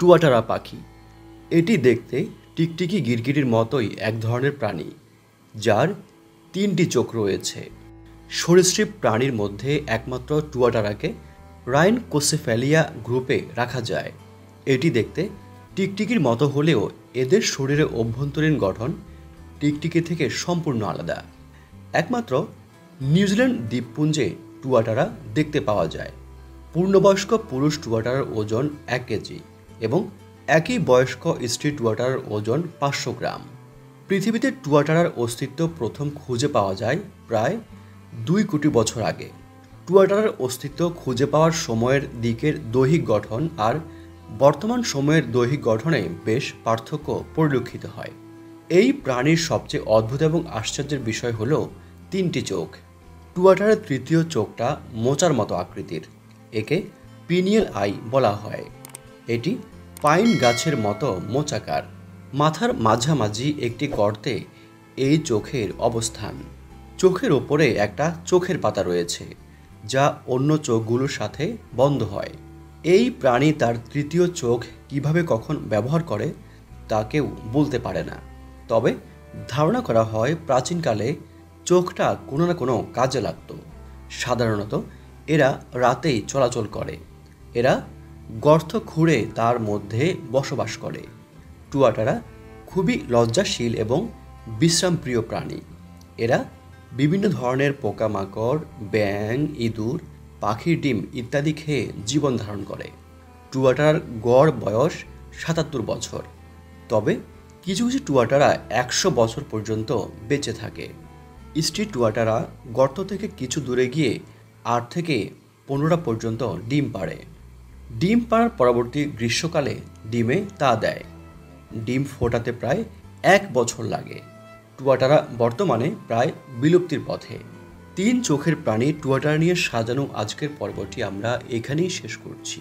Tuatara পাখি। এটি দেখতে টিকটিকি গিরগিটির মতোই এক ধরনের প্রাণী, যার 3টি চোখ রয়েছে। সরীসৃপ প্রাণীর মধ্যে একমাত্র টুয়াটারাকে রাইনকোসেফ্যালিয়া গ্রুপে রাখা যায়। এটি দেখতে টিকটিকির মতো হলেও এদের শরীরের অভ্যন্তরীণ গঠন টিকটিকি থেকে সম্পূর্ণ আলাদা। একমাত্র নিউজিল্যান্ড দ্বীপপুঞ্জে টুয়াটারা দেখতে পাওয়া যায়। পূর্ণবয়স্ক পুরুষ টুয়াটারার ওজন 1 কেজি এবং একই বয়স্ক স্ত্রী টুয়াটারার ওজন 500 গ্রাম। পৃথিবীতে টুয়াটারার অস্তিত্ব প্রথম খুঁজে পাওয়া যায় প্রায় 2 কোটি বছর আগে। টুয়াটারার অস্তিত্ব খুঁজে পাওয়ার সময়ের দিকের দৈহিক গঠন আর বর্তমান সময়ের দৈহিক গঠনে বেশ পার্থক্য পরিলক্ষিত হয়। এই প্রাণীর সবচেয়ে অদ্ভুত এবং আশ্চর্যের বিষয় হল 3টি চোখ। টুয়াটারার তৃতীয় চোখটা মোচার মতো আকৃতির। একে পিনিয়াল আই বলা হয়। এটি পাইন গাছের মতো মোচাকার। মাথার মাঝামাঝি একটি গর্তে এই চোখের অবস্থান। চোখের ওপরে একটা চোখের পাতা রয়েছে, যা অন্য চোখগুলোর সাথে বন্ধ হয়। এই প্রাণী তার তৃতীয় চোখ কিভাবে কখন ব্যবহার করে তা কেউ বলতে পারে না। তবে ধারণা করা হয় প্রাচীনকালে চোখটা কোনো না কোনো কাজে লাগত। সাধারণত এরা রাতেই চলাচল করে। এরা গর্ত খুঁড়ে তার মধ্যে বসবাস করে। টুয়াটারা খুবই লজ্জাশীল এবং বিশ্রামপ্রিয় প্রাণী। এরা বিভিন্ন ধরনের পোকামাকড়, ব্যাঙ, ইঁদুর, পাখির ডিম ইত্যাদি খেয়ে জীবন ধারণ করে। টুয়াটারার গড় বয়স 77 বছর। তবে কিছু কিছু টুয়াটারা 100 বছর পর্যন্ত বেঁচে থাকে। স্ত্রী টুয়াটারা গর্ত থেকে কিছু দূরে গিয়ে 8 থেকে 15টা পর্যন্ত ডিম পাড়ে। ডিম পাড়ার পরবর্তী গ্রীষ্মকালে ডিমে তা দেয়। ডিম ফোটাতে প্রায় 1 বছর লাগে। টুয়াটারা বর্তমানে প্রায় বিলুপ্তির পথে। 3 চোখের প্রাণী টুয়াটারা নিয়ে সাজানো আজকের পর্বটি আমরা এখানেই শেষ করছি।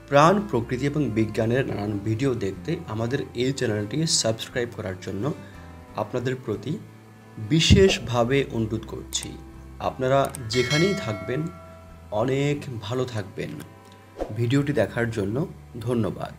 প্রাণ, প্রকৃতি এবং বিজ্ঞানের নানান ভিডিও দেখতে আমাদের এই চ্যানেলটি সাবস্ক্রাইব করার জন্য আপনাদের প্রতি বিশেষভাবে অনুরোধ করছি। আপনারা যেখানেই থাকবেন অনেক ভালো থাকবেন। ভিডিওটি দেখার জন্য ধন্যবাদ।